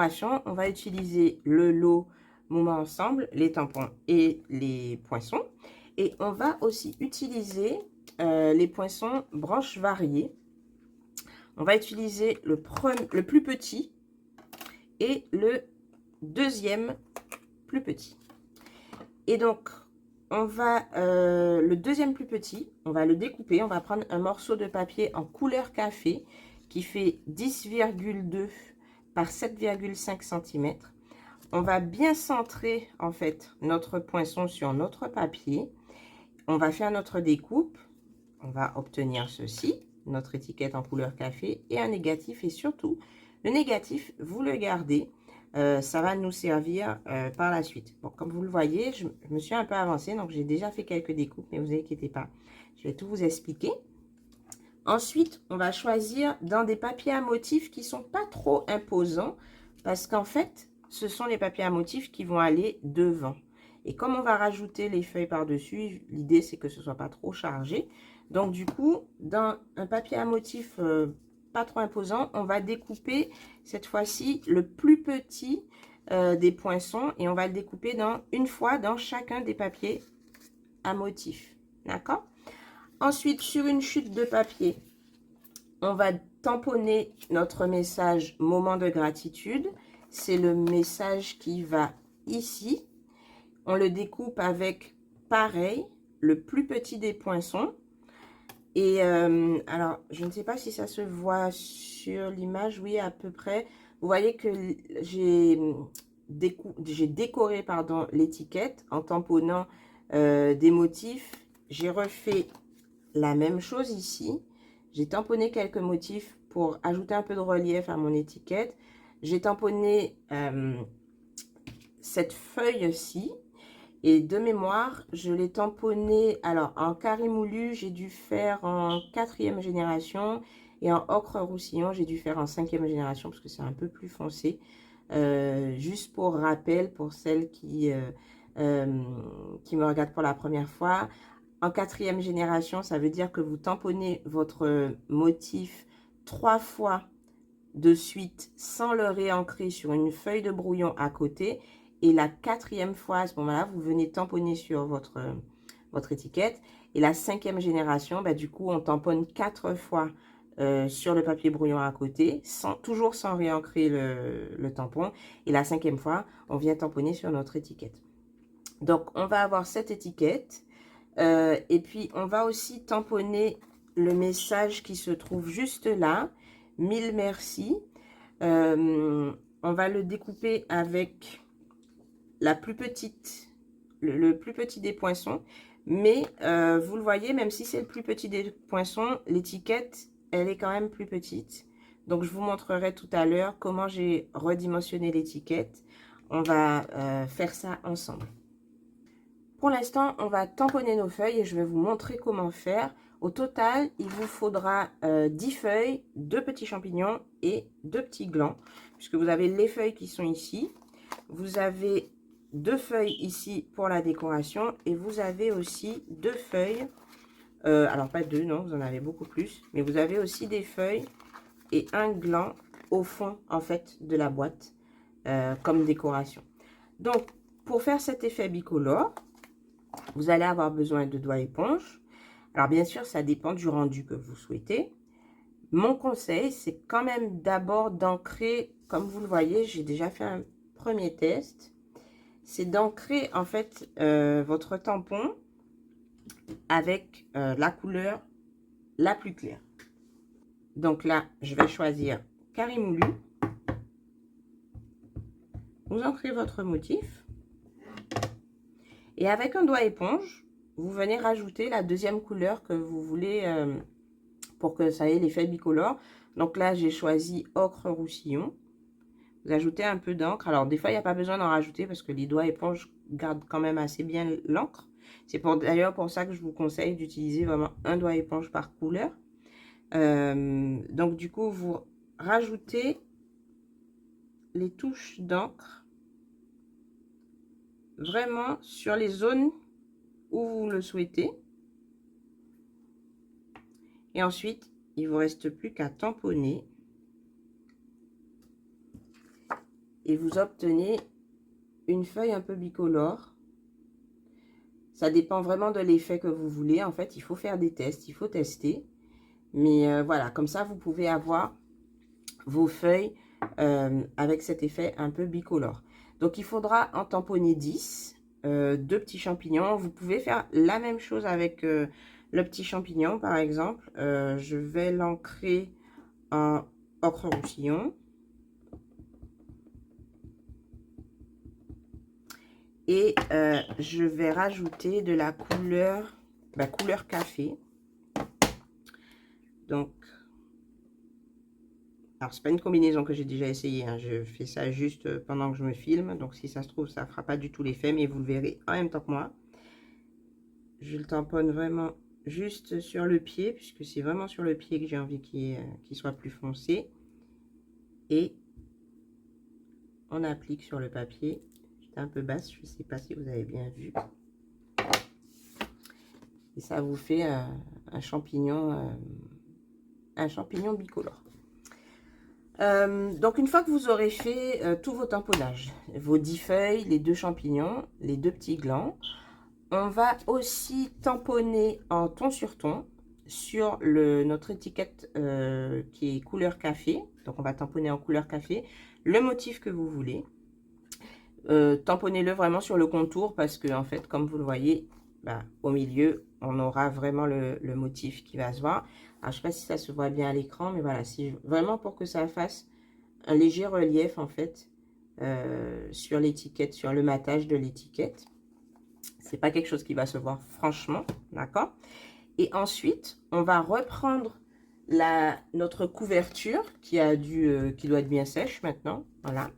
décoration, on va utiliser le lot Moment Ensemble, les tampons et les poinçons. Et on va aussi utiliser les poinçons branches variées. On va utiliser le plus petit et le deuxième plus petit. Et donc, on va, le deuxième plus petit, on va le découper. On va prendre un morceau de papier en couleur café qui fait 10,2 par 7,5 cm. On va bien centrer en fait notre poinçon sur notre papier. On va faire notre découpe. On va obtenir ceci, notre étiquette en couleur café et un négatif. Et surtout, le négatif, vous le gardez. Ça va nous servir par la suite. Bon, comme vous le voyez, je me suis un peu avancée, donc j'ai déjà fait quelques découpes, mais vous inquiétez pas, je vais tout vous expliquer. Ensuite, on va choisir dans des papiers à motifs qui ne sont pas trop imposants, parce qu'en fait, ce sont les papiers à motifs qui vont aller devant. Et comme on va rajouter les feuilles par-dessus, l'idée c'est que ce ne soit pas trop chargé. Donc du coup, dans un papier à motifs pas trop imposant, on va découper cette fois-ci le plus petit des poinçons et on va le découper une fois dans chacun des papiers à motifs. D'accord? Ensuite, sur une chute de papier, on va tamponner notre message moment de gratitude. C'est le message qui va ici. On le découpe avec, pareil, le plus petit des poinçons. Et alors, je ne sais pas si ça se voit sur l'image. Oui, à peu près. Vous voyez que j'ai décoré l'étiquette en tamponnant des motifs. J'ai refait la même chose ici. J'ai tamponné quelques motifs pour ajouter un peu de relief à mon étiquette. J'ai tamponné cette feuille-ci. Et de mémoire, je l'ai tamponné, alors en carré moulu, j'ai dû faire en 4e génération. Et en ocre roussillon, j'ai dû faire en 5e génération parce que c'est un peu plus foncé. Juste pour rappel, pour celles qui me regardent pour la première fois. En 4e génération, ça veut dire que vous tamponnez votre motif 3 fois de suite sans le réancrer sur une feuille de brouillon à côté. Et la 4e fois, à ce moment-là, vous venez tamponner sur votre étiquette. Et la 5e génération, bah, du coup, on tamponne 4 fois sur le papier brouillon à côté, toujours sans réancrer le tampon. Et la 5e fois, on vient tamponner sur notre étiquette. Donc, on va avoir cette étiquette. Et puis, on va aussi tamponner le message qui se trouve juste là. 1000 merci. On va le découper avec la plus petite, le plus petit des poinçons. Mais vous le voyez, même si c'est le plus petit des poinçons, l'étiquette, elle est quand même plus petite. Donc, je vous montrerai tout à l'heure comment j'ai redimensionné l'étiquette. On va faire ça ensemble. Pour l'instant, on va tamponner nos feuilles et je vais vous montrer comment faire. Au total, il vous faudra 10 feuilles, 2 petits champignons et 2 petits glands. Puisque vous avez les feuilles qui sont ici. Vous avez 2 feuilles ici pour la décoration. Et vous avez aussi 2 feuilles. Alors pas 2, non, vous en avez beaucoup plus. Mais vous avez aussi des feuilles et un gland au fond, en fait, de la boîte. Comme décoration. Donc, pour faire cet effet bicolore, vous allez avoir besoin de doigts éponge. Alors, bien sûr, ça dépend du rendu que vous souhaitez. Mon conseil, c'est quand même d'abord d'ancrer, comme vous le voyez, j'ai déjà fait un premier test. C'est d'ancrer, en fait, votre tampon avec la couleur la plus claire. Donc là, je vais choisir carré moulu. Vous ancrez votre motif. Et avec un doigt éponge, vous venez rajouter la deuxième couleur que vous voulez pour que ça ait l'effet bicolore. Donc là, j'ai choisi ocre roussillon. Vous ajoutez un peu d'encre. Alors, des fois, il n'y a pas besoin d'en rajouter parce que les doigts éponges gardent quand même assez bien l'encre. C'est d'ailleurs pour ça que je vous conseille d'utiliser vraiment un doigt éponge par couleur. Donc, du coup, vous rajoutez les touches d'encre vraiment sur les zones où vous le souhaitez. Et ensuite, il ne vous reste plus qu'à tamponner. et vous obtenez une feuille un peu bicolore. Ça dépend vraiment de l'effet que vous voulez. En fait, il faut faire des tests, il faut tester. Mais voilà, comme ça, vous pouvez avoir vos feuilles avec cet effet un peu bicolore. Donc, il faudra en tamponner 10, 2 petits champignons. Vous pouvez faire la même chose avec le petit champignon, par exemple. Je vais l'ancrer en ocre roussillon. Et je vais rajouter de la couleur café. Donc, alors c'est pas une combinaison que j'ai déjà essayé, hein. Je fais ça juste pendant que je me filme. Donc si ça se trouve, ça fera pas du tout l'effet, mais vous le verrez en même temps que moi. Je le tamponne vraiment juste sur le pied, puisque c'est vraiment sur le pied que j'ai envie qu'il soit plus foncé. Et on applique sur le papier. Un peu basse, je ne sais pas si vous avez bien vu, et ça vous fait un champignon bicolore. Donc une fois que vous aurez fait tous vos tamponnages, vos 10 feuilles, les 2 champignons, les 2 petits glands, on va aussi tamponner en ton sur ton sur notre étiquette qui est couleur café. Donc on va tamponner en couleur café le motif que vous voulez. Tamponnez-le vraiment sur le contour parce que en fait, comme vous le voyez, au milieu, on aura vraiment le motif qui va se voir. Alors, je sais pas si ça se voit bien à l'écran, mais voilà, c'est vraiment pour que ça fasse un léger relief en fait sur l'étiquette, sur le matage de l'étiquette. C'est pas quelque chose qui va se voir franchement, d'accord? Et ensuite, on va reprendre notre couverture qui doit être bien sèche maintenant, voilà.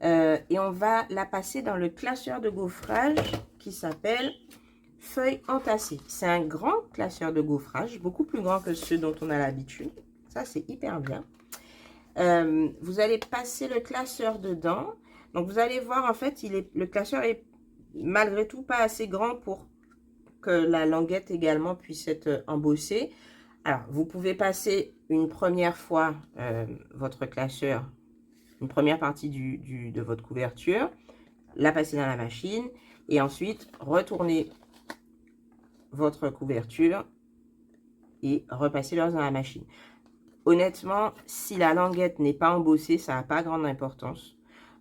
Et on va la passer dans le classeur de gaufrage qui s'appelle feuilles entassées. C'est un grand classeur de gaufrage, beaucoup plus grand que ceux dont on a l'habitude. Ça, c'est hyper bien. Vous allez passer le classeur dedans. Donc, vous allez voir, en fait, le classeur est malgré tout pas assez grand pour que la languette également puisse être embossée. Alors, vous pouvez passer une première fois votre classeur, une première partie de votre couverture, la passer dans la machine et ensuite retourner votre couverture et repasser dans la machine. Honnêtement, si la languette n'est pas embossée, ça n'a pas grande importance.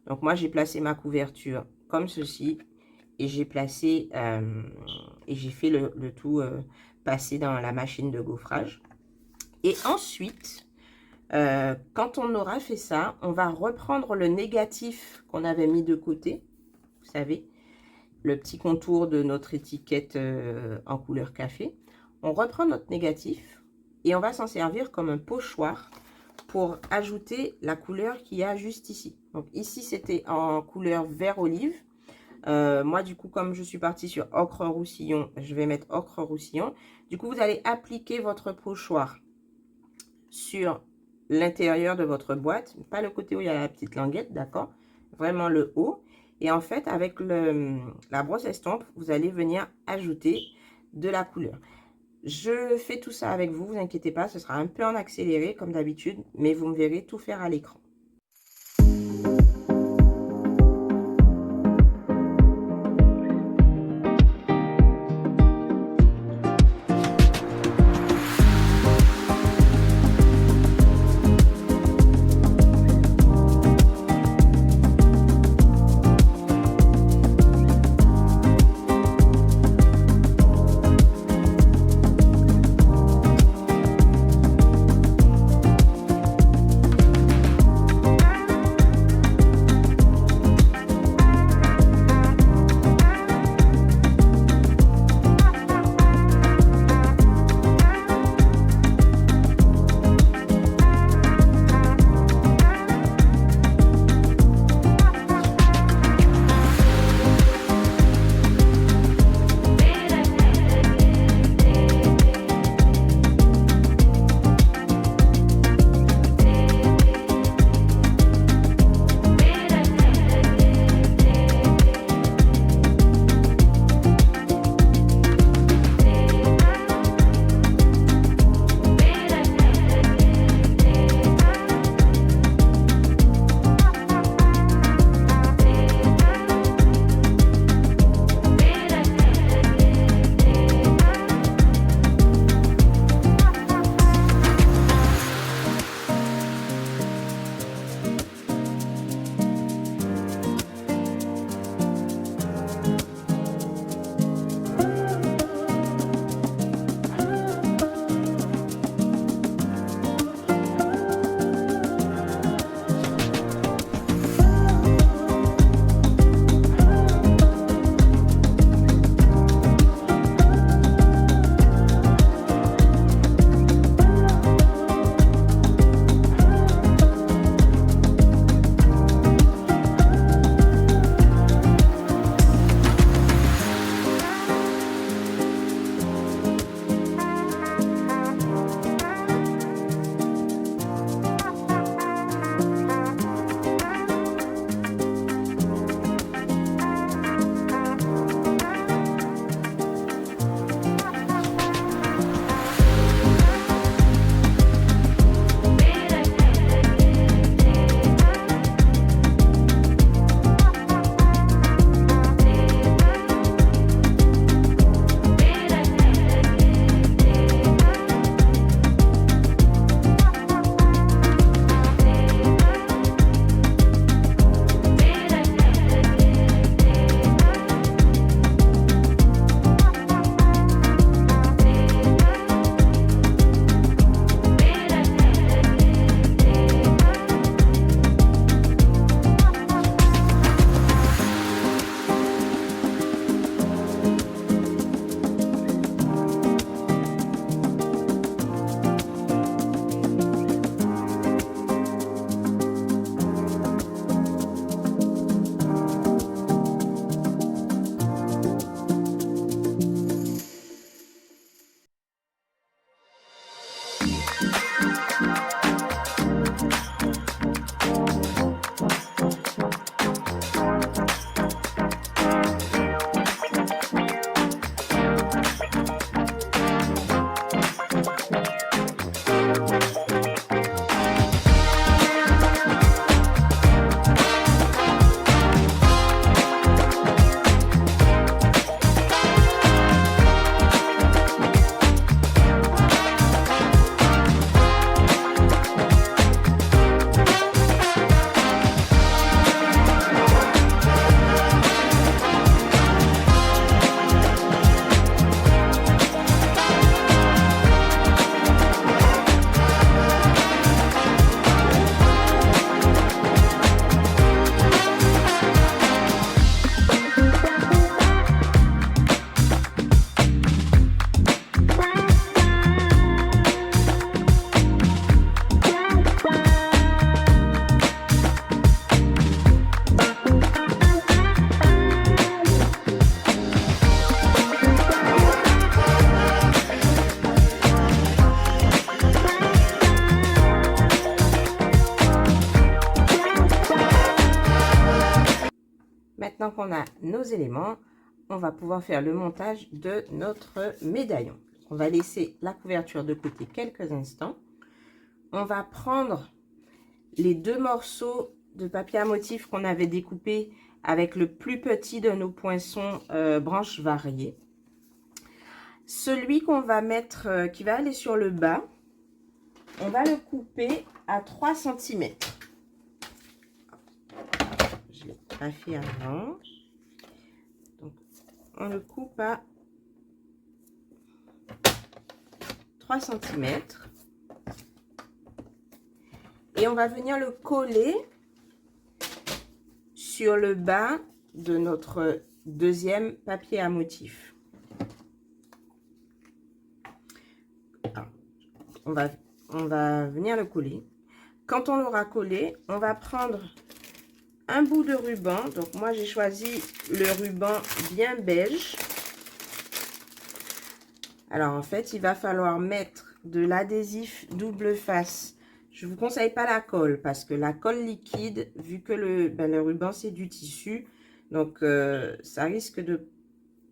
Donc moi, j'ai placé ma couverture comme ceci et j'ai placé et j'ai fait le tout passer dans la machine de gaufrage. Et ensuite, quand on aura fait ça, on va reprendre le négatif qu'on avait mis de côté. Vous savez, le petit contour de notre étiquette en couleur café. On reprend notre négatif et on va s'en servir comme un pochoir pour ajouter la couleur qu'il y a juste ici. Donc ici, c'était en couleur vert olive. Moi, du coup, comme je suis partie sur ocre roussillon, je vais mettre ocre roussillon. Du coup, vous allez appliquer votre pochoir sur l'intérieur de votre boîte, pas le côté où il y a la petite languette, d'accord? Vraiment le haut. Et en fait, avec la brosse estompe, vous allez venir ajouter de la couleur. Je fais tout ça avec vous, vous inquiétez pas, ce sera un peu en accéléré comme d'habitude, mais vous me verrez tout faire à l'écran. nos éléments, on va pouvoir faire le montage de notre médaillon. On va laisser la couverture de côté quelques instants. On va prendre les 2 morceaux de papier à motif qu'on avait découpé avec le plus petit de nos poinçons branches variées. Celui qu'on va mettre, qui va aller sur le bas, on va le couper à 3 cm. Je ne l'ai pas fait avant. Donc, on le coupe à 3 cm. Et on va venir le coller sur le bas de notre deuxième papier à motif. On va venir le coller. Quand on l'aura collé, on va prendre un bout de ruban. Donc moi j'ai choisi le ruban bien beige. Alors en fait il va falloir mettre de l'adhésif double face. Je vous conseille pas la colle parce que la colle liquide, vu que le ruban c'est du tissu, donc ça risque de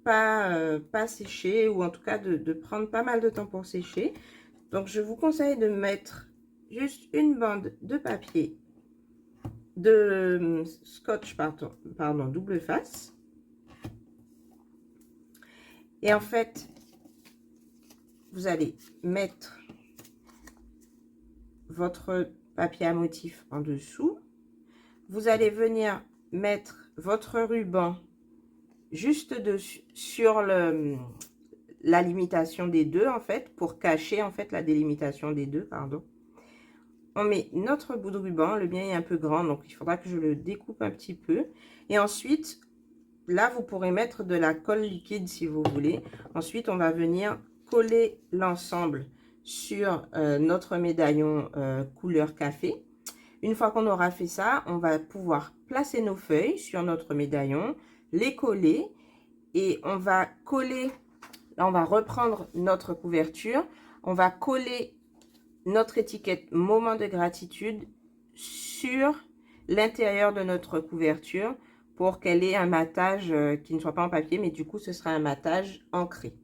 pas sécher, ou en tout cas de prendre pas mal de temps pour sécher. Donc je vous conseille de mettre juste une bande de papier de scotch pardon double face. Et en fait vous allez mettre votre papier à motif en dessous. Vous allez venir mettre votre ruban juste dessus sur la limitation des deux, en fait, pour cacher en fait la délimitation des deux, pardon. On met notre bout de ruban, le mien est un peu grand, donc il faudra que je le découpe un petit peu. Et ensuite, là, vous pourrez mettre de la colle liquide si vous voulez. Ensuite, on va venir coller l'ensemble sur notre médaillon couleur café. Une fois qu'on aura fait ça, on va pouvoir placer nos feuilles sur notre médaillon, les coller, et on va coller, là on va reprendre notre couverture, on va coller notre étiquette moment de gratitude sur l'intérieur de notre couverture pour qu'elle ait un matage qui ne soit pas en papier, mais du coup ce sera un matage ancré.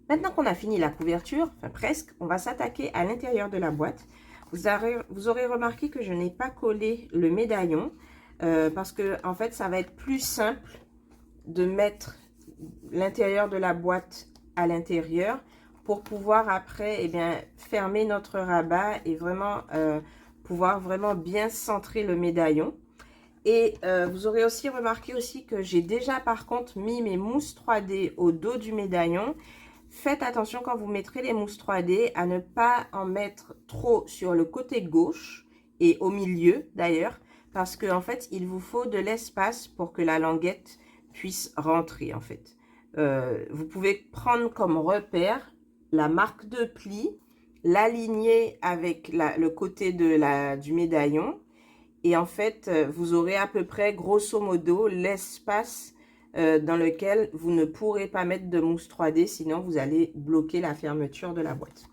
Maintenant qu'on a fini la couverture, enfin presque, on va s'attaquer à l'intérieur de la boîte. Vous aurez remarqué que je n'ai pas collé le médaillon parce que en fait ça va être plus simple de mettre l'intérieur de la boîte à l'intérieur pour pouvoir après eh bien, fermer notre rabat et vraiment pouvoir vraiment bien centrer le médaillon. Et vous aurez aussi remarqué aussi que j'ai déjà par contre mis mes mousses 3D au dos du médaillon. Faites attention quand vous mettrez les mousses 3D à ne pas en mettre trop sur le côté gauche et au milieu d'ailleurs, parce qu'en fait, il vous faut de l'espace pour que la languette puisse rentrer en fait. Vous pouvez prendre comme repère la marque de pli, l'aligner avec le côté du médaillon. Et en fait, vous aurez à peu près, grosso modo, l'espace dans lequel vous ne pourrez pas mettre de mousse 3D, sinon vous allez bloquer la fermeture de la boîte.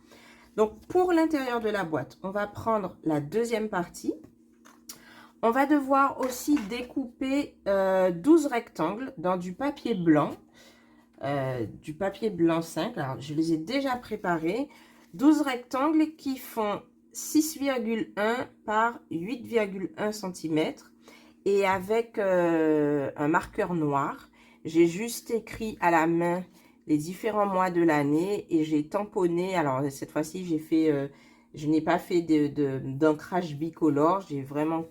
Donc, pour l'intérieur de la boîte, on va prendre la deuxième partie. On va devoir aussi découper 12 rectangles dans du papier blanc 5. Alors, je les ai déjà préparés. 12 rectangles qui font 6,1 par 8,1 cm et avec un marqueur noir. J'ai juste écrit à la main les différents mois de l'année et j'ai tamponné. Alors cette fois-ci, je n'ai pas fait d'ancrage bicolore, j'ai vraiment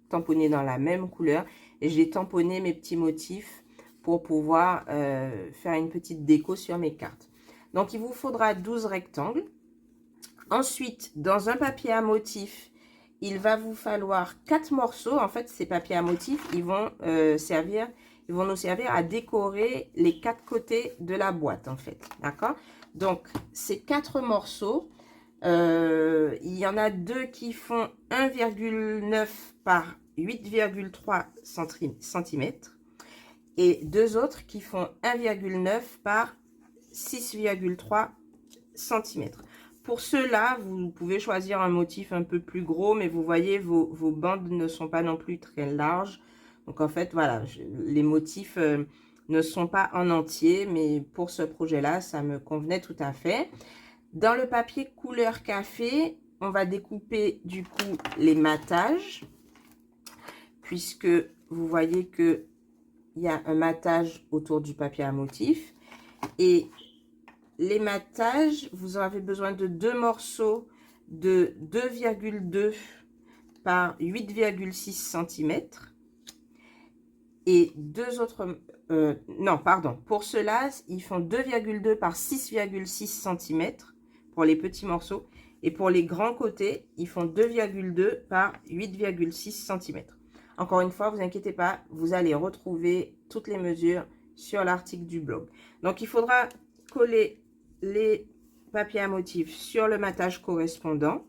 tamponné dans la même couleur et j'ai tamponné mes petits motifs pour pouvoir faire une petite déco sur mes cartes. Donc il vous faudra 12 rectangles. Ensuite, dans un papier à motif, il va vous falloir 4 morceaux. En fait, ces papiers à motif, ils vont nous servir à décorer les 4 côtés de la boîte, en fait. D'accord? Donc, ces 4 morceaux, il y en a 2 qui font 1,9 par 8,3 cm et 2 autres qui font 1,9 par 6,3 cm. Pour ceux-là, vous pouvez choisir un motif un peu plus gros, mais vous voyez, vos bandes ne sont pas non plus très larges. Donc, en fait, voilà, les motifs ne sont pas en entier, mais pour ce projet-là, ça me convenait tout à fait. Dans le papier couleur café, on va découper du coup les mattages, puisque vous voyez qu'il y a un mattage autour du papier à motif. Et les mattages, vous avez besoin de 2 morceaux de 2,2 par 8,6 cm et 2 autres, non pardon, pour cela ils font 2,2 par 6,6 cm pour les petits morceaux et pour les grands côtés ils font 2,2 par 8,6 cm. Encore une fois, vous inquiétez pas, vous allez retrouver toutes les mesures sur l'article du blog. Donc il faudra coller les papiers à motif sur le mattage correspondant.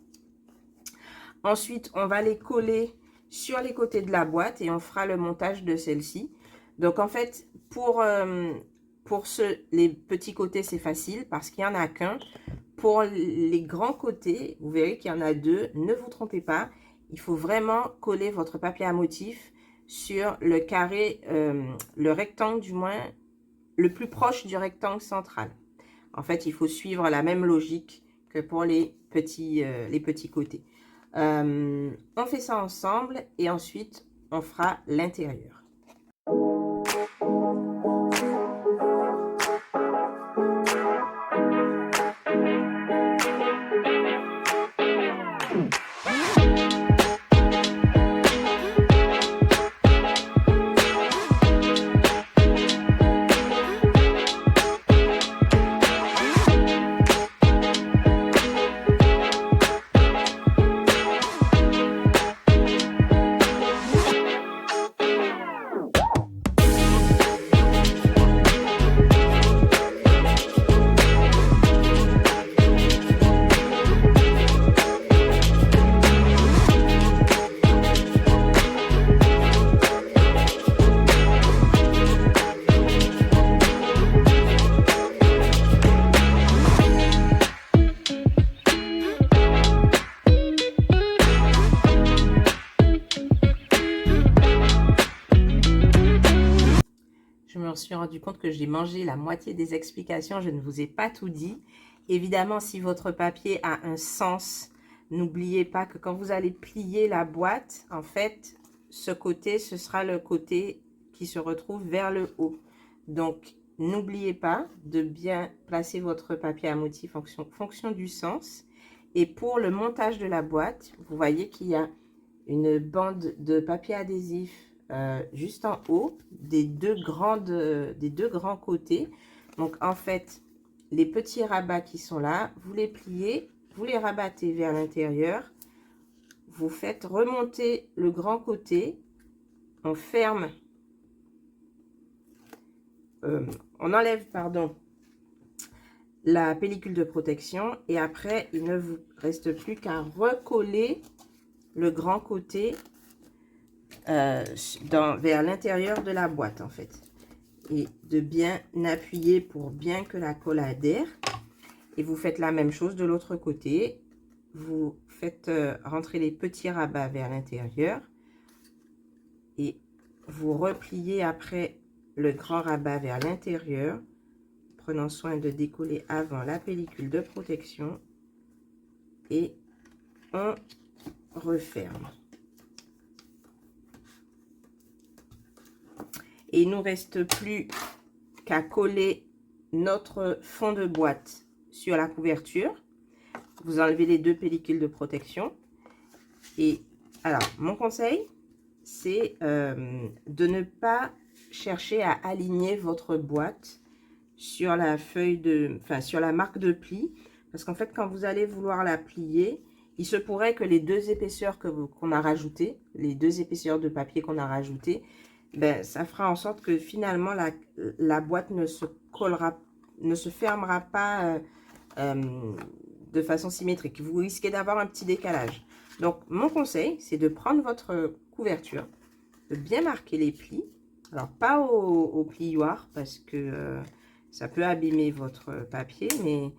Ensuite, on va les coller sur les côtés de la boîte et on fera le montage de celle-ci. Donc, en fait, pour les petits côtés, c'est facile parce qu'il n'y en a qu'un. Pour les grands côtés, vous verrez qu'il y en a 2. Ne vous trompez pas, il faut vraiment coller votre papier à motif sur le carré, le rectangle du moins, le plus proche du rectangle central. En fait, il faut suivre la même logique que pour les petits côtés. On fait ça ensemble et ensuite, on fera l'intérieur. Je me suis rendu compte que j'ai mangé la moitié des explications. Je ne vous ai pas tout dit. Évidemment, si votre papier a un sens, n'oubliez pas que quand vous allez plier la boîte, en fait, ce côté, ce sera le côté qui se retrouve vers le haut. Donc, n'oubliez pas de bien placer votre papier à motif en fonction du sens. Et pour le montage de la boîte, vous voyez qu'il y a une bande de papier adhésif juste en haut des deux grands côtés. Donc en fait, les petits rabats qui sont là, vous les pliez, vous les rabattez vers l'intérieur, vous faites remonter le grand côté, on ferme, on enlève, pardon, la pellicule de protection et après, il ne vous reste plus qu'à recoller le grand côté vers l'intérieur de la boîte en fait. Et de bien appuyer pour bien que la colle adhère. Et vous faites la même chose de l'autre côté. Vous faites rentrer les petits rabats vers l'intérieur. Et vous repliez après le grand rabat vers l'intérieur. Prenant soin de décoller avant la pellicule de protection. Et on referme. Et il ne nous reste plus qu'à coller notre fond de boîte sur la couverture. Vous enlevez les deux pellicules de protection. Et alors, mon conseil, c'est de ne pas chercher à aligner votre boîte sur la feuille de, sur la marque de pli. Parce qu'en fait, quand vous allez vouloir la plier, il se pourrait que les deux épaisseurs qu'on a rajoutées, les deux épaisseurs de papier qu'on a rajoutées, ben, ça fera en sorte que finalement la boîte ne se fermera pas de façon symétrique. Vous risquez d'avoir un petit décalage. Donc mon conseil, c'est de prendre votre couverture, de bien marquer les plis. Alors pas au plioir parce que ça peut abîmer votre papier, mais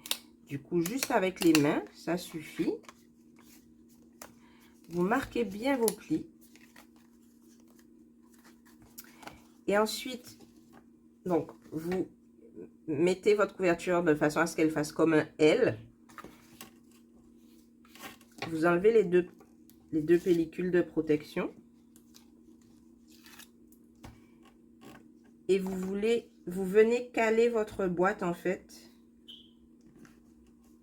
du coup juste avec les mains, ça suffit. Vous marquez bien vos plis. Et ensuite, donc, vous mettez votre couverture de façon à ce qu'elle fasse comme un L. Vous enlevez les deux pellicules de protection. Et vous venez caler votre boîte en fait.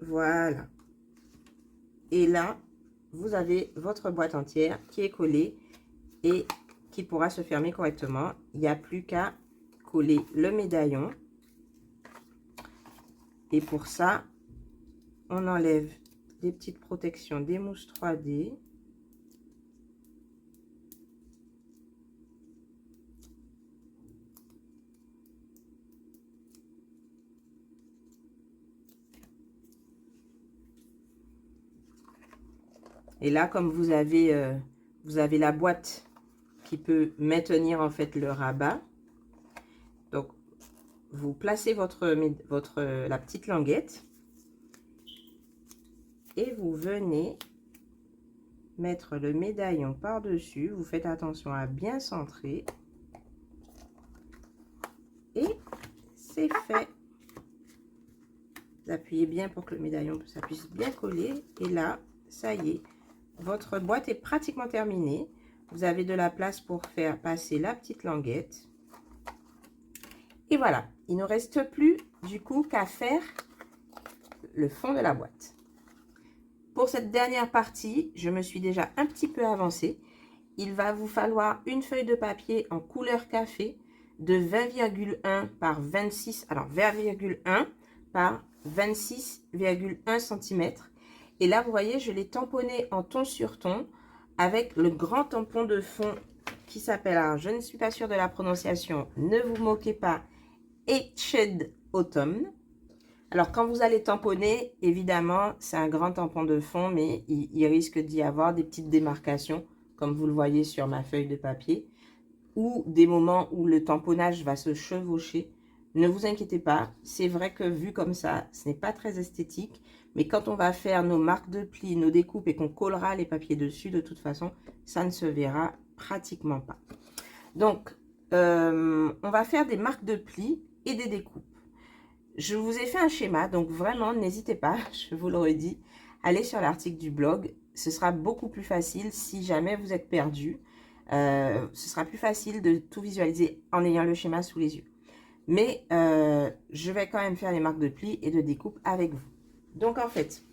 Voilà. Et là, vous avez votre boîte entière qui est collée et qui pourra se fermer correctement. Il n'y a plus qu'à coller le médaillon. Et pour ça, on enlève les petites protections des mousses 3D. Et là, comme vous avez la boîte qui peut maintenir en fait le rabat. Donc, vous placez la petite languette et vous venez mettre le médaillon par-dessus. Vous faites attention à bien centrer. Et c'est fait. Vous appuyez bien pour que le médaillon ça puisse bien coller. Et là, ça y est, votre boîte est pratiquement terminée. Vous avez de la place pour faire passer la petite languette. Et voilà, il ne reste plus du coup qu'à faire le fond de la boîte. Pour cette dernière partie, je me suis déjà un petit peu avancée. Il va vous falloir une feuille de papier en couleur café de 20,1 par 26, alors 20,1 par 26,1 cm. Et là, vous voyez, je l'ai tamponné en ton sur ton avec le grand tampon de fond qui s'appelle, alors je ne suis pas sûre de la prononciation, ne vous moquez pas, Etched Autumn. Alors, quand vous allez tamponner, évidemment, c'est un grand tampon de fond, mais il risque d'y avoir des petites démarcations, comme vous le voyez sur ma feuille de papier, ou des moments où le tamponnage va se chevaucher. Ne vous inquiétez pas, c'est vrai que vu comme ça, ce n'est pas très esthétique, mais quand on va faire nos marques de plis, nos découpes et qu'on collera les papiers dessus, de toute façon, ça ne se verra pratiquement pas. Donc, on va faire des marques de plis et des découpes. Je vous ai fait un schéma, donc vraiment, n'hésitez pas, je vous le redis, allez sur l'article du blog. Ce sera beaucoup plus facile si jamais vous êtes perdu. Ce sera plus facile de tout visualiser en ayant le schéma sous les yeux. Mais je vais quand même faire les marques de pli et de découpe avec vous. Donc, en fait,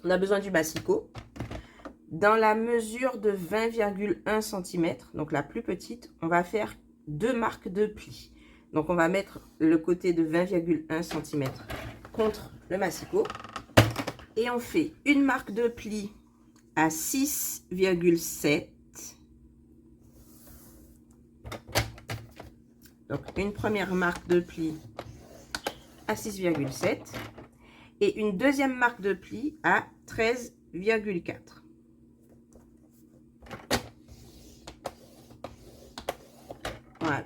on a besoin du massicot. Dans la mesure de 20,1 cm, donc la plus petite, on va faire 2 marques de pli. Donc, on va mettre le côté de 20,1 cm contre le massicot. Et on fait une marque de pli à 6,7. Donc, une première marque de pli à 6,7 et une deuxième marque de pli à 13,4. Voilà.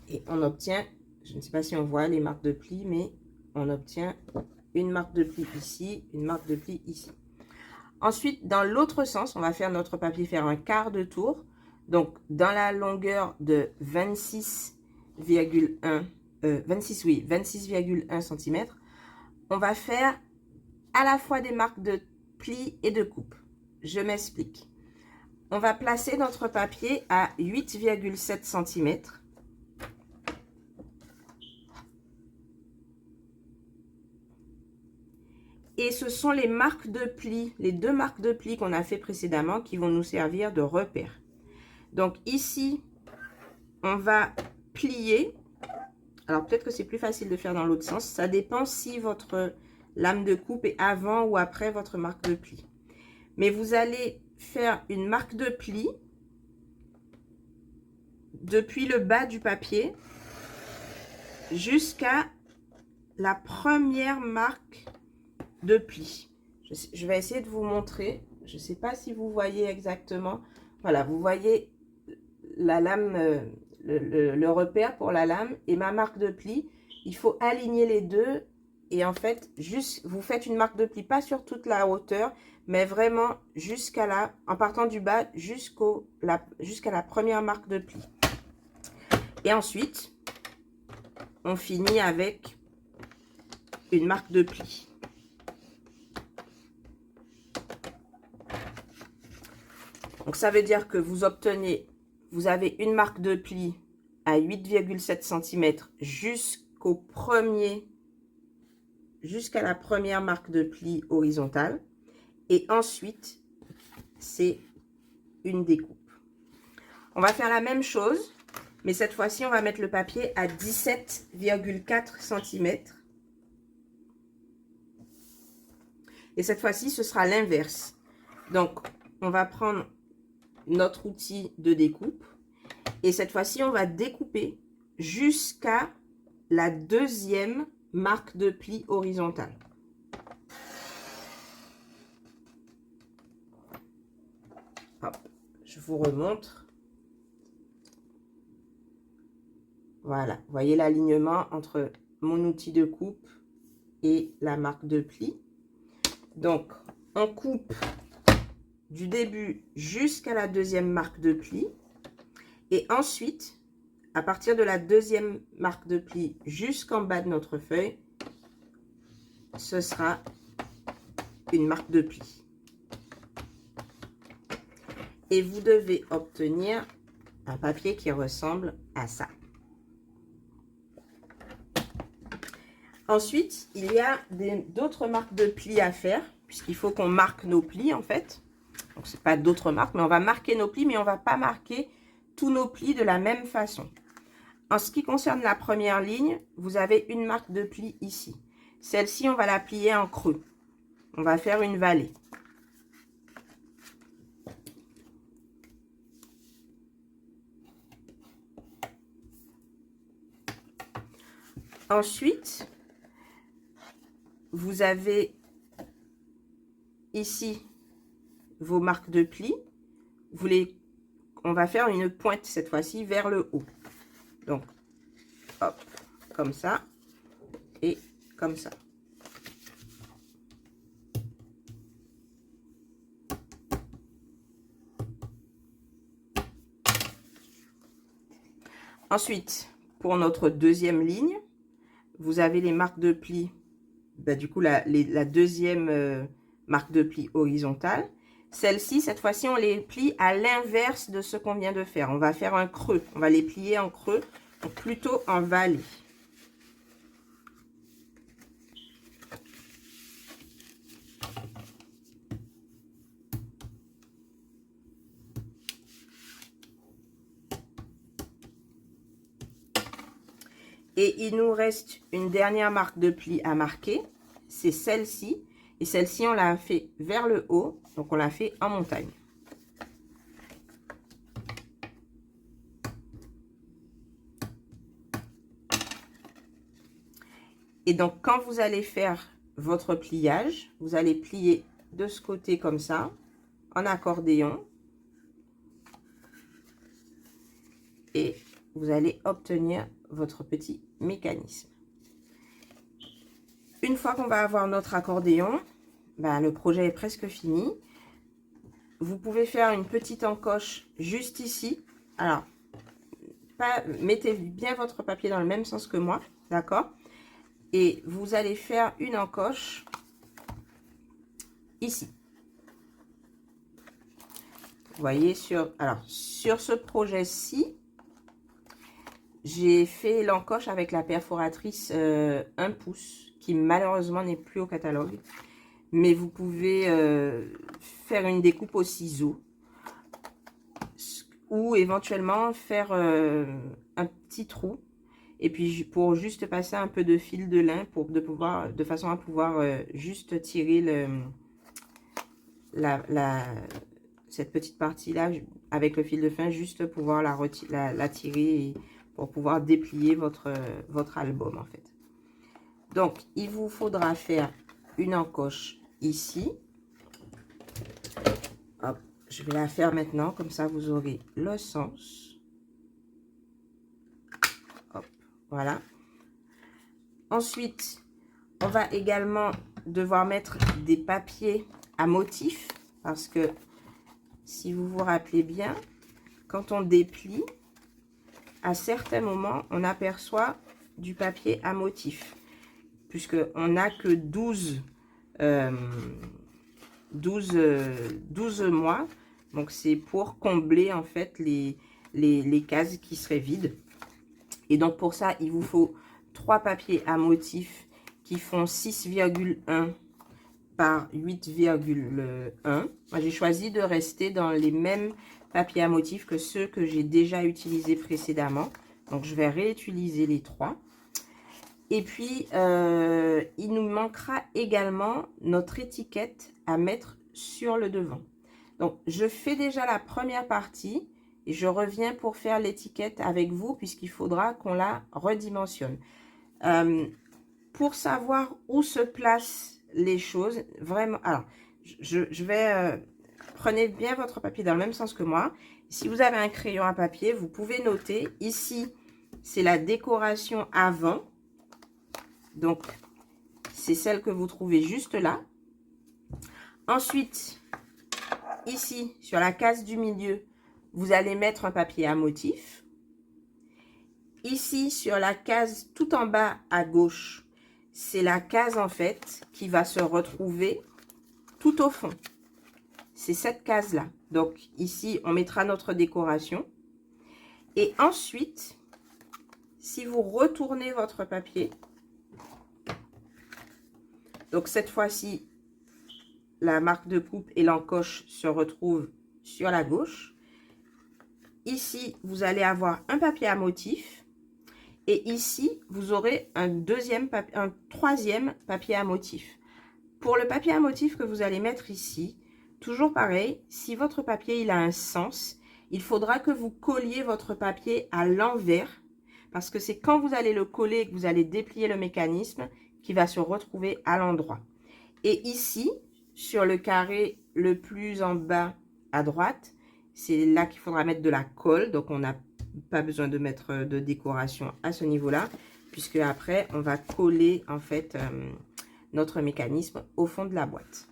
Et on obtient, je ne sais pas si on voit les marques de pli, mais on obtient une marque de pli ici, une marque de pli ici. Ensuite, dans l'autre sens, on va faire notre papier faire un quart de tour. Donc, dans la longueur de 26,1 cm, on va faire à la fois des marques de pli et de coupe. Je m'explique. On va placer notre papier à 8,7 cm. Et ce sont les marques de pli, les 2 marques de pli qu'on a fait précédemment qui vont nous servir de repère. Donc ici, on va plier. Alors peut-être que c'est plus facile de faire dans l'autre sens. Ça dépend si votre lame de coupe est avant ou après votre marque de pli. Mais vous allez faire une marque de pli depuis le bas du papier jusqu'à la première marque de pli. Je vais essayer de vous montrer. Je ne sais pas si vous voyez exactement. Voilà, vous voyez la lame, le repère pour la lame et ma marque de pli. Il faut aligner les deux et en fait, juste vous faites une marque de pli, pas sur toute la hauteur, mais vraiment jusqu'à là, en partant du bas jusqu'à la première marque de pli. Et ensuite, on finit avec une marque de pli. Donc, ça veut dire que vous obtenez, vous avez une marque de pli à 8,7 cm jusqu'à la première marque de pli horizontale. Et ensuite, c'est une découpe. On va faire la même chose, mais cette fois-ci, on va mettre le papier à 17,4 cm. Et cette fois-ci, ce sera l'inverse. Donc, on va prendre notre outil de découpe. Et cette fois-ci, on va découper jusqu'à la deuxième marque de pli horizontale. Hop, je vous remontre. Voilà, vous voyez l'alignement entre mon outil de coupe et la marque de pli. Donc, on coupe du début jusqu'à la deuxième marque de pli. Et ensuite, à partir de la deuxième marque de pli jusqu'en bas de notre feuille, ce sera une marque de pli. Et vous devez obtenir un papier qui ressemble à ça. Ensuite, il y a d'autres marques de plis à faire, puisqu'il faut qu'on marque nos plis en fait. Donc, ce n'est pas d'autres marques, mais on va marquer nos plis, mais on ne va pas marquer tous nos plis de la même façon. En ce qui concerne la première ligne, vous avez une marque de pli ici. Celle-ci, on va la plier en creux. On va faire une vallée. Ensuite, vous avez ici vos marques de pli. On va faire une pointe cette fois-ci vers le haut. Donc, hop, comme ça et comme ça. Ensuite, pour notre deuxième ligne, vous avez les marques de pli, du coup la deuxième marque de pli horizontale. Celles-ci, cette fois-ci, on les plie à l'inverse de ce qu'on vient de faire. On va faire un creux. On va les plier en creux, donc plutôt en vallée. Et il nous reste une dernière marque de pli à marquer. C'est celle-ci. Et celle-ci, on l'a fait vers le haut. Donc, on l'a fait en montagne. Et donc, quand vous allez faire votre pliage, vous allez plier de ce côté comme ça, en accordéon. Et vous allez obtenir votre petit mécanisme. Une fois qu'on va avoir notre accordéon, ben, le projet est presque fini. Vous pouvez faire une petite encoche juste ici. Alors, mettez bien votre papier dans le même sens que moi, d'accord? Et vous allez faire une encoche ici. Vous voyez, sur ce projet-ci, j'ai fait l'encoche avec la perforatrice 1 pouce, qui malheureusement n'est plus au catalogue. Mais vous pouvez faire une découpe au ciseau. Ou éventuellement faire un petit trou. Et puis pour juste passer un peu de fil de lin de façon à pouvoir juste tirer cette petite partie là avec le fil de fin, juste pouvoir la tirer pour pouvoir déplier votre album en fait. Donc il vous faudra faire une encoche ici. Hop, je vais la faire maintenant, comme ça vous aurez le sens. Voilà. Ensuite, on va également devoir mettre des papiers à motif. Parce que, si vous vous rappelez bien, quand on déplie, à certains moments, on aperçoit du papier à motif. Puisqu'on n'a que 12 mois. Donc, c'est pour combler, en fait, les cases qui seraient vides. Et donc, pour ça, il vous faut 3 papiers à motif qui font 6,1 par 8,1. Moi, j'ai choisi de rester dans les mêmes papiers à motif que ceux que j'ai déjà utilisés précédemment. Donc, je vais réutiliser les 3. Et puis, il nous manquera également notre étiquette à mettre sur le devant. Donc, je fais déjà la première partie. Et je reviens pour faire l'étiquette avec vous, puisqu'il faudra qu'on la redimensionne. Pour savoir où se placent les choses, vraiment... Alors, je vais... prenez bien votre papier dans le même sens que moi. Si vous avez un crayon à papier, vous pouvez noter. Ici, c'est la décoration avant. Donc, c'est celle que vous trouvez juste là. Ensuite, ici, sur la case du milieu, vous allez mettre un papier à motif. Ici, sur la case tout en bas à gauche, c'est la case en fait qui va se retrouver tout au fond. C'est cette case-là. Donc ici, on mettra notre décoration. Et ensuite, si vous retournez votre papier, donc cette fois-ci, la marque de coupe et l'encoche se retrouvent sur la gauche. Ici, vous allez avoir un papier à motif. Et ici, vous aurez un troisième papier à motif. Pour le papier à motif que vous allez mettre ici, toujours pareil, si votre papier il a un sens, il faudra que vous colliez votre papier à l'envers. Parce que c'est quand vous allez le coller que vous allez déplier le mécanisme qui va se retrouver à l'endroit. Et ici, sur le carré le plus en bas à droite, c'est là qu'il faudra mettre de la colle. Donc, on n'a pas besoin de mettre de décoration à ce niveau-là. Puisque après, on va coller en fait notre mécanisme au fond de la boîte.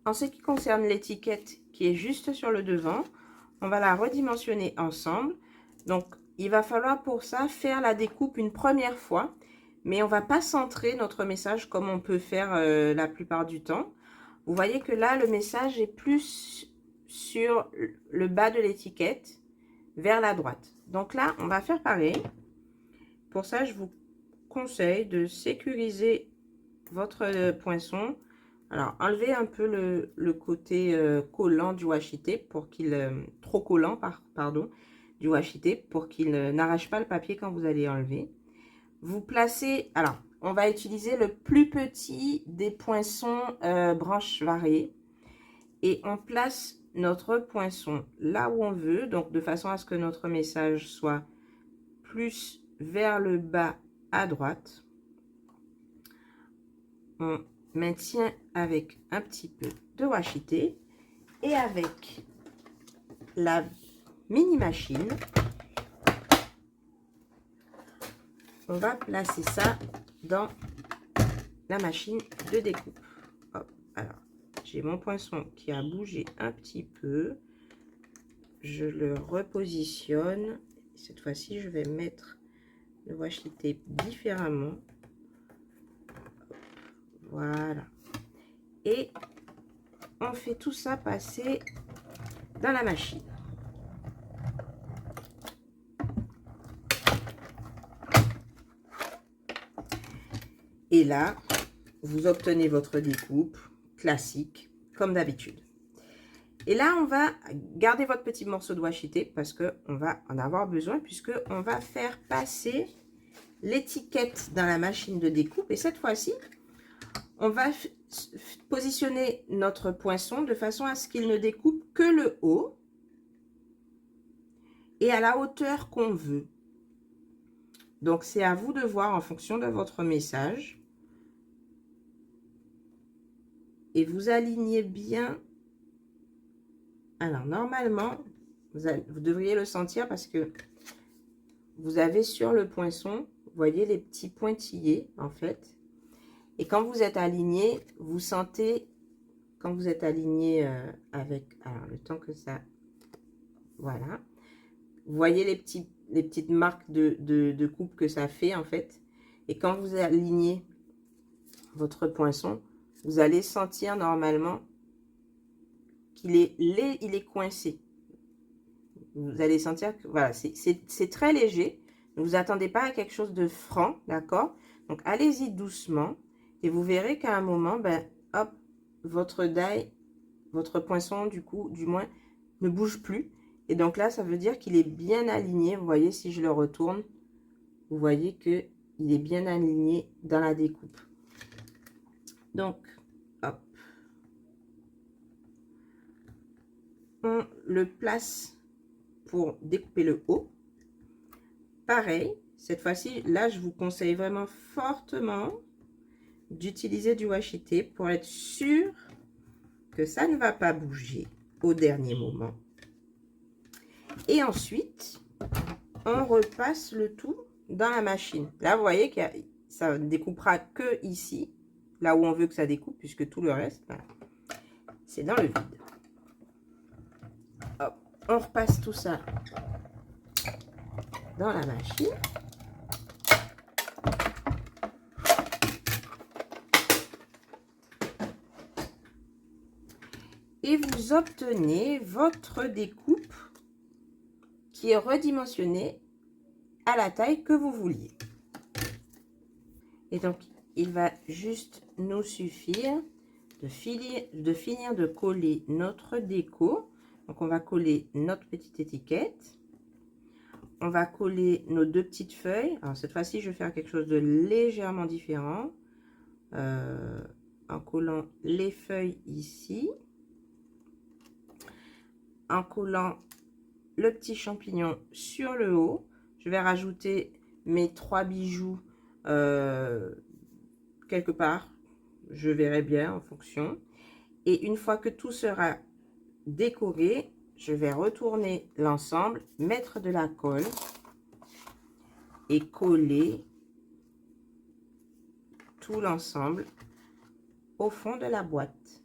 En ce qui concerne l'étiquette qui est juste sur le devant, on va la redimensionner ensemble. Donc, il va falloir pour ça faire la découpe une première fois, mais on va pas centrer notre message comme on peut faire la plupart du temps. Vous voyez que là, le message est plus sur le bas de l'étiquette, vers la droite. Donc là, on va faire pareil. Pour ça, je vous conseille de sécuriser votre poinçon. Alors, enlevez un peu le côté collant du washi tape pour qu'il... trop collant, pardon, du washi tape pour qu'il n'arrache pas le papier quand vous allez enlever. Vous placez... Alors, on va utiliser le plus petit des poinçons branches variées. Et on place notre poinçon là où on veut, donc de façon à ce que notre message soit plus vers le bas à droite. On maintient avec un petit peu de washi tape et avec la mini machine, on va placer ça dans la machine de découpe. Hop, alors, j'ai mon poinçon qui a bougé un petit peu. Je le repositionne. Cette fois-ci, je vais mettre le washi tape différemment. Voilà. Et on fait tout ça passer dans la machine. Et là, vous obtenez votre découpe classique, comme d'habitude. Et là, on va garder votre petit morceau de washi tape parce qu'on va en avoir besoin, puisqu'on va faire passer l'étiquette dans la machine de découpe. Et cette fois-ci, on va positionner notre poinçon de façon à ce qu'il ne découpe que le haut et à la hauteur qu'on veut. Donc, c'est à vous de voir en fonction de votre message. Et vous alignez bien. Alors, normalement, vous devriez le sentir parce que vous avez sur le poinçon, vous voyez les petits pointillés, en fait. Et quand vous êtes aligné, vous sentez, quand vous êtes aligné avec, alors le temps que ça, voilà. Vous voyez les petites marques de coupe que ça fait, en fait. Et quand vous alignez votre poinçon, vous allez sentir normalement qu'il est, il est coincé. Vous allez sentir que, voilà, c'est très léger. Ne vous attendez pas à quelque chose de franc, d'accord? Donc, allez-y doucement. Et vous verrez qu'à un moment, ben, hop, votre die, votre poinçon, du coup, du moins, ne bouge plus. Et donc là, ça veut dire qu'il est bien aligné. Vous voyez, si je le retourne, vous voyez que il est bien aligné dans la découpe. Donc, hop. On le place pour découper le haut. Pareil, cette fois-ci, là, je vous conseille vraiment fortement d'utiliser du washi tape pour être sûr que ça ne va pas bouger au dernier moment. Et ensuite, on repasse le tout dans la machine. Là, vous voyez que ça ne découpera que ici, là où on veut que ça découpe, puisque tout le reste, voilà, c'est dans le vide. Hop, on repasse tout ça dans la machine. Et vous obtenez votre découpe qui est redimensionnée à la taille que vous vouliez. Et donc, il va juste nous suffire de finir de coller notre déco. Donc, on va coller notre petite étiquette. On va coller nos deux petites feuilles. Alors, cette fois-ci, je vais faire quelque chose de légèrement différent. En collant les feuilles ici. En collant le petit champignon sur le haut. Je vais rajouter mes 3 bijoux quelque part. Je verrai bien en fonction. Et une fois que tout sera décoré, je vais retourner l'ensemble, mettre de la colle et coller tout l'ensemble au fond de la boîte.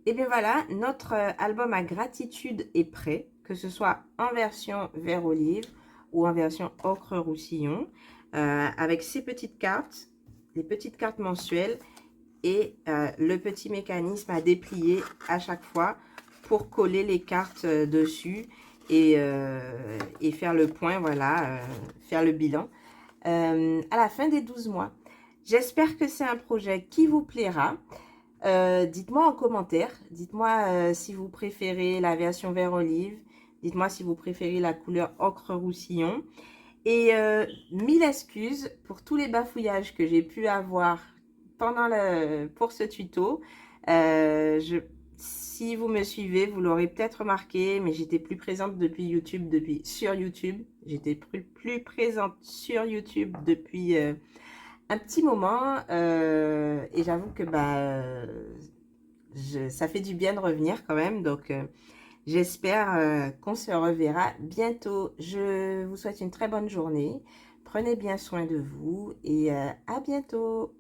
Et bien voilà, notre album à gratitude est prêt, que ce soit en version vert olive ou en version ocre roussillon, avec ces petites cartes, les petites cartes mensuelles et le petit mécanisme à déplier à chaque fois pour coller les cartes dessus et faire le point, voilà, faire le bilan à la fin des 12 mois. J'espère que c'est un projet qui vous plaira. Dites-moi en commentaire, dites-moi si vous préférez la version vert olive, dites-moi si vous préférez la couleur ocre roussillon. Et mille excuses pour tous les bafouillages que j'ai pu avoir pour ce tuto. Si vous me suivez, vous l'aurez peut-être remarqué, mais j'étais plus présente sur YouTube. J'étais plus présente sur YouTube depuis un petit moment et j'avoue que ça fait du bien de revenir quand même. Donc, j'espère qu'on se reverra bientôt. Je vous souhaite une très bonne journée. Prenez bien soin de vous et à bientôt.